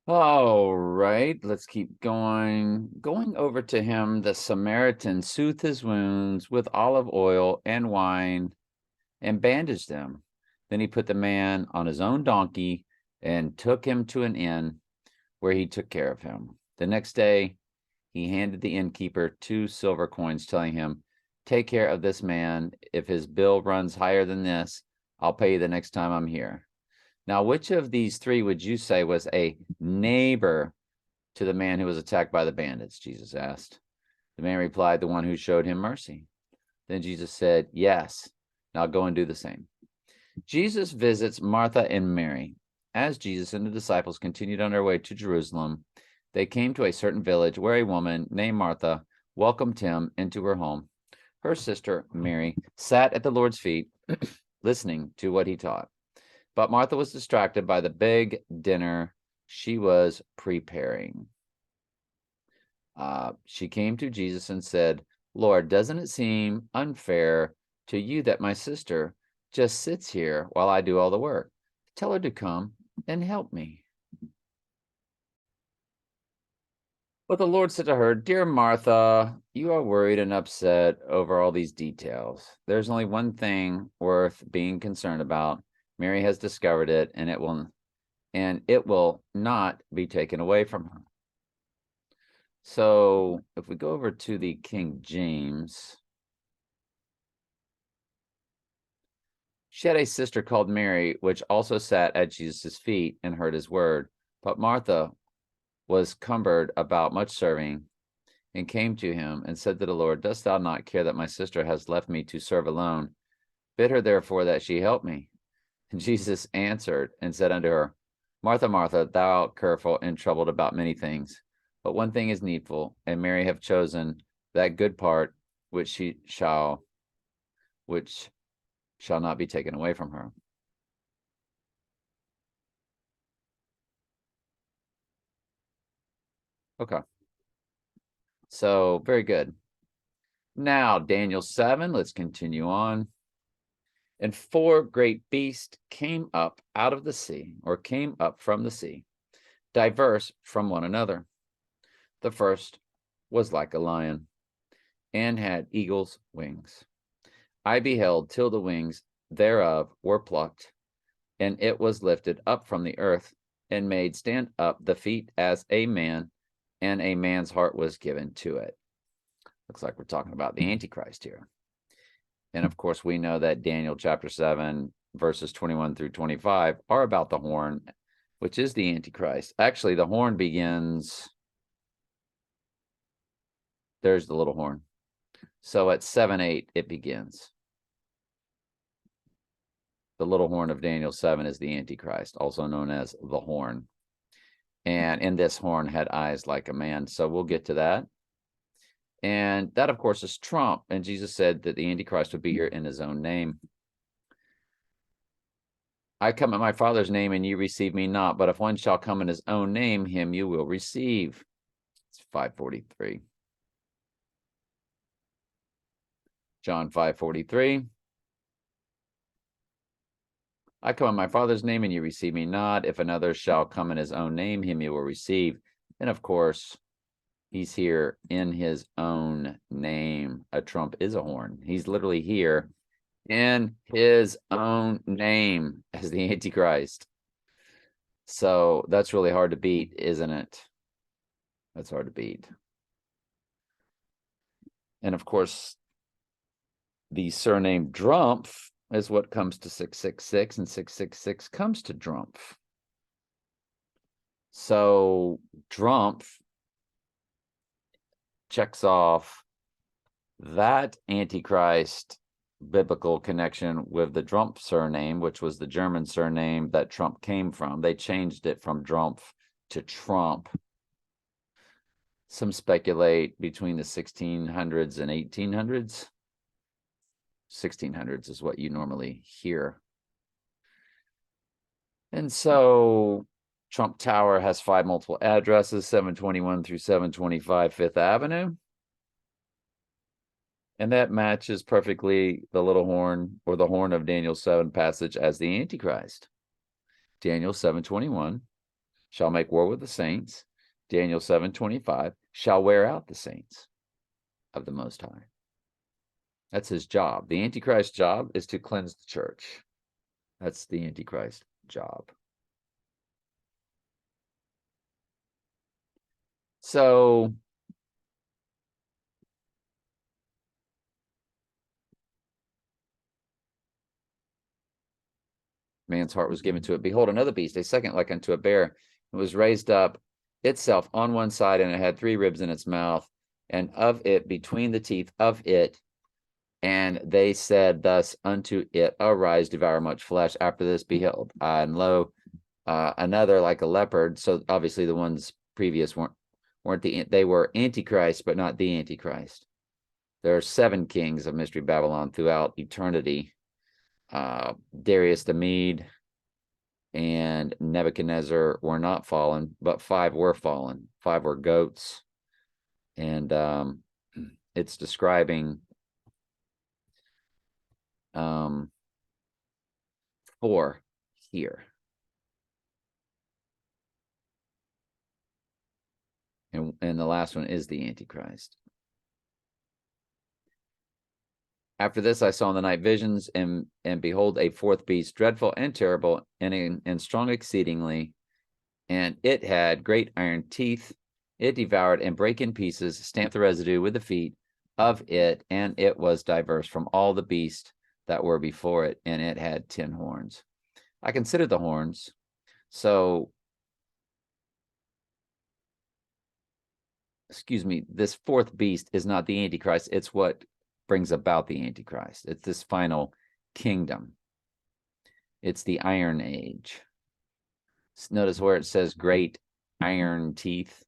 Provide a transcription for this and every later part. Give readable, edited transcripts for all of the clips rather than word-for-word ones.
All right, let's keep going. Going over to him, the Samaritan soothed his wounds with olive oil and wine and bandaged them. Then he put the man on his own donkey and took him to an inn where he took care of him. The next day, he handed the innkeeper 2 silver coins, telling him, "Take care of this man. If his bill runs higher than this, I'll pay you the next time I'm here." Now, which of these three would you say was a neighbor to the man who was attacked by the bandits? Jesus asked. The man replied, "The one who showed him mercy." Then Jesus said, "Yes, now go and do the same." Jesus visits Martha and Mary. As Jesus and the disciples continued on their way to Jerusalem, they came to a certain village where a woman named Martha welcomed him into her home. Her sister, Mary, sat at the Lord's feet, listening to what he taught. But Martha was distracted by the big dinner she was preparing. She came to Jesus and said, "Lord, doesn't it seem unfair to you that my sister just sits here while I do all the work? Tell her to come and help me." But the Lord said to her, "Dear Martha, you are worried and upset over all these details. There's only one thing worth being concerned about. Mary has discovered it, and it will not be taken away from her." So if we go over to the King James, she had a sister called Mary, which also sat at Jesus' feet and heard his word. But Martha was cumbered about much serving, and came to him and said to the Lord, "Dost thou not care that my sister has left me to serve alone? Bid her therefore that she help me." And Jesus answered and said unto her, "Martha, Martha, thou art careful and troubled about many things, but one thing is needful, and Mary hath chosen that good part which shall not be taken away from her." Okay, so very good. Now, Daniel 7, let's continue on. And 4 great beasts came up out of the sea, or came up from the sea, diverse from one another. The first was like a lion, and had eagle's wings. I beheld till the wings thereof were plucked, and it was lifted up from the earth, and made stand up the feet as a man, and a man's heart was given to it. Looks like we're talking about the Antichrist here. And of course, we know that Daniel chapter 7, verses 21 through 25 are about the horn, which is the Antichrist. Actually, the horn begins, there's the little horn. So at 7:8, it begins. The little horn of Daniel 7 is the Antichrist, also known as the horn. And in this horn had eyes like a man. So we'll get to that. And that, of course, is Trump. And Jesus said that the Antichrist would be here in his own name. I come in my Father's name, and you receive me not. But if one shall come in his own name, him you will receive. It's 5:43. John 5:43. I come in my Father's name, and you receive me not. If another shall come in his own name, him you will receive. And of course, he's here in his own name. A trump is a horn. He's literally here in his own name as the Antichrist. So that's really hard to beat, isn't it? That's hard to beat. And of course, the surname Drumpf is what comes to 666, and 666 comes to Drumpf. So Drumpf checks off that Antichrist biblical connection with the Drumpf surname, which was the German surname that Trump came from. They changed it from Drumpf to Trump. Some speculate between the 1600s and 1800s. 1600s is what you normally hear. And so Trump Tower has 5 multiple addresses, 721 through 725 Fifth Avenue. And that matches perfectly the little horn, or the horn of Daniel 7 passage as the Antichrist. Daniel 7:21 shall make war with the saints. Daniel 7:25, shall wear out the saints of the Most High. That's his job. The Antichrist's job is to cleanse the church. That's the Antichrist job. So man's heart was given to it. Behold, another beast, a second like unto a bear. It was raised up itself on one side, and it had 3 ribs in its mouth, and of it between the teeth of it. And they said thus unto it, arise, devour much flesh. After this, beheld, and lo, another like a leopard. So obviously the ones previous they were Antichrist, but not the Antichrist. There are 7 kings of Mystery Babylon throughout eternity. Darius the Mede and Nebuchadnezzar were not fallen, but 5 were fallen. 5 were goats. And it's describing 4 here. And the last one is the Antichrist. After this, I saw in the night visions, and behold, a 4th beast, dreadful and terrible, and strong exceedingly. And it had great iron teeth. It devoured and brake in pieces, stamped the residue with the feet of it, and it was diverse from all the beasts that were before it, and it had 10 horns. I considered the horns. So, excuse me, this 4th beast is not the Antichrist. It's what brings about the Antichrist. It's this final kingdom. It's the Iron Age. Notice where it says great iron teeth.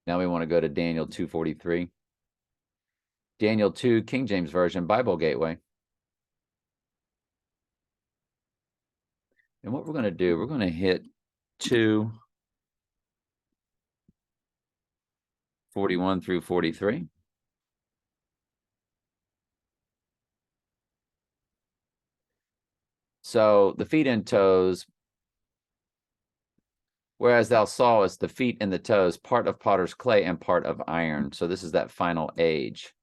Now we want to go to Daniel 2:43. Daniel 2, King James Version, Bible Gateway. And what we're going to do, we're going to hit 2:41 through 43. So the feet and toes, whereas thou sawest the feet and the toes, part of potter's clay and part of iron. So this is that final age.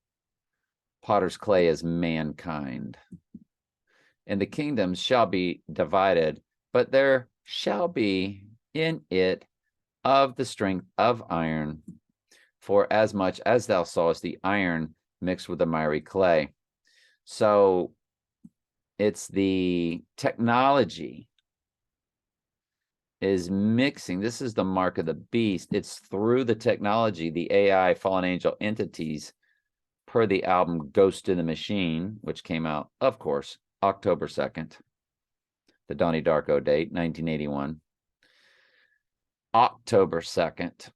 Potter's clay is mankind. And the kingdoms shall be divided, but there shall be in it of the strength of iron, for as much as thou sawest the iron mixed with the miry clay. So it's the technology is mixing. This is the mark of the beast. It's through the technology, the AI fallen angel entities, per the album Ghost in the Machine, which came out, of course, October 2nd, the Donnie Darko date, 1981. October 2nd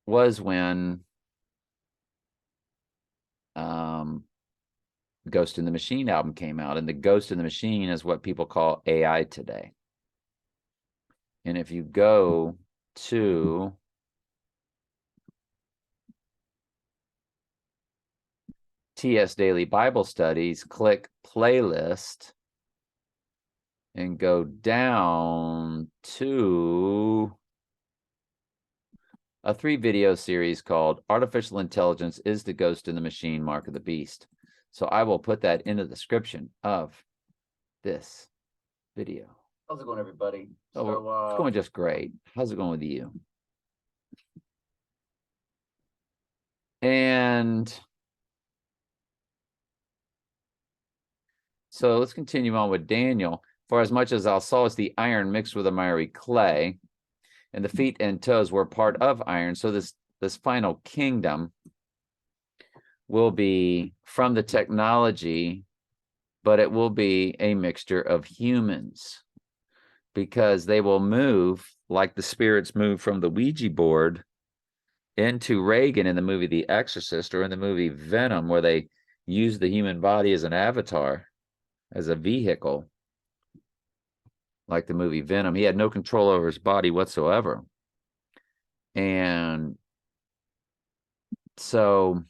was when Ghost in the Machine album came out, and the Ghost in the Machine is what people call AI today. And if you go to TS Daily Bible Studies, click playlist, and go down to a 3-video series called Artificial Intelligence is the Ghost in the Machine, Mark of the Beast. So I will put that in the description of this video. How's it going, everybody? It's going just great. How's it going with you? And so let's continue on with Daniel. For as much as thou sawest the iron mixed with the miry clay, and the feet and toes were part of iron. So this final kingdom will be from the technology, but it will be a mixture of humans, because they will move like the spirits move from the Ouija board into Reagan in the movie The Exorcist, or in the movie Venom, where they use the human body as an avatar, as a vehicle. Like the movie Venom, he had no control over his body whatsoever. And so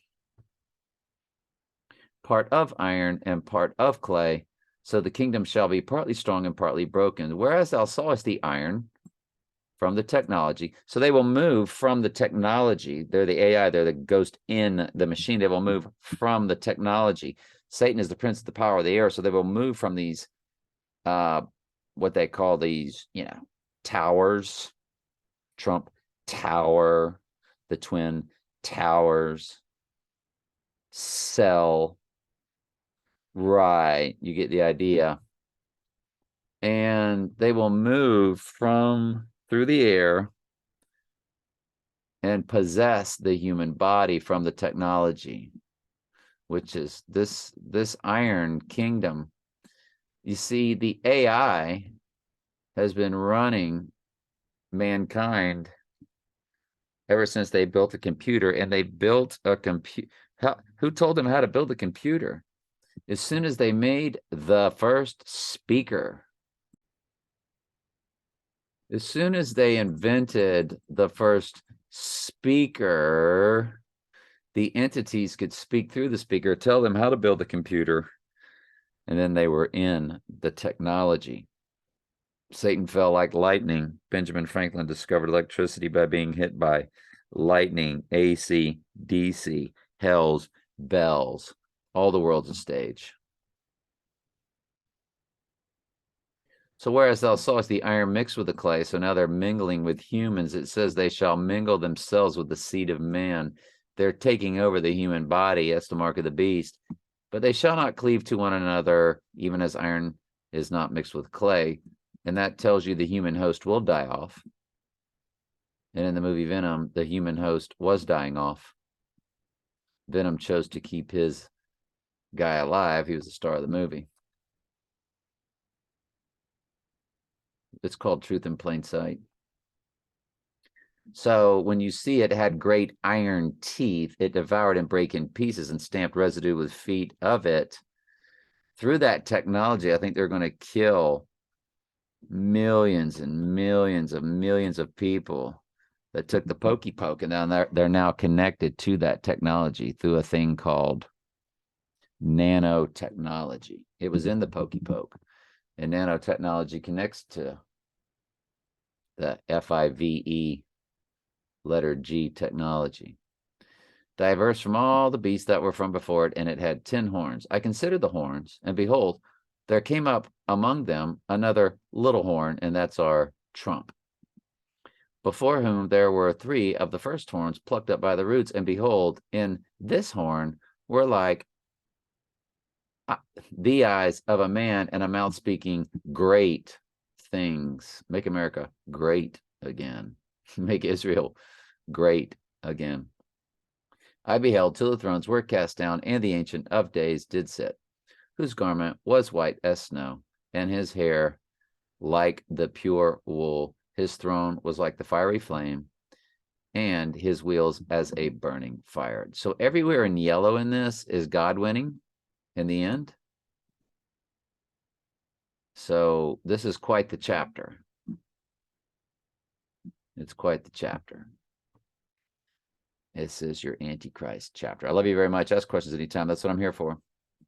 part of iron and part of clay. So the kingdom shall be partly strong and partly broken. Whereas thou sawest the iron from the technology. So they will move from the technology. They're the AI. They're the ghost in the machine. They will move from the technology. Satan is the prince of the power of the air. So they will move from these, what they call these, towers, Trump Tower, the Twin Towers, cell. Right. You get the idea. And they will move through the air and possess the human body from the technology, which is this iron kingdom. You see, the AI has been running mankind ever since they built a computer, and they built a computer. Who told them how to build a computer? As soon as they made the first speaker, as soon as they invented the first speaker, the entities could speak through the speaker, tell them how to build a computer, and then they were in the technology. Satan fell like lightning. Benjamin Franklin discovered electricity by being hit by lightning, AC, DC, hells, bells. All the world's a stage. So whereas thou sawest the iron mixed with the clay, so now they're mingling with humans. It says they shall mingle themselves with the seed of man. They're taking over the human body. That's the mark of the beast. But they shall not cleave to one another, even as iron is not mixed with clay. And that tells you the human host will die off. And in the movie Venom, the human host was dying off. Venom chose to keep his guy alive. He was the star of the movie. It's called Truth in Plain Sight. So when you see it had great iron teeth, it devoured and brake in pieces and stamped residue with feet of it. Through that technology, I think they're going to kill millions and millions of people that took the pokey poke, and now they're now connected to that technology through a thing called nanotechnology. It was in the pokey poke, and nanotechnology connects to the FIVE letter G technology. Diverse from all the beasts that were from before it, and it had 10 horns. I considered the horns, and behold, there came up among them another little horn, and that's our Trump, before whom there were 3 of the first horns plucked up by the roots, and behold, in this horn were like the eyes of a man, and a mouth speaking great things. Make America great again. Make Israel great again. I beheld till the thrones were cast down, and the Ancient of Days did sit, whose garment was white as snow, and his hair like the pure wool. His throne was like the fiery flame, and his wheels as a burning fire. So everywhere in yellow in this is God winning in the end. So this is quite the chapter. It's quite the chapter. This is your Antichrist chapter. I love you very much. Ask questions anytime. That's what I'm here for.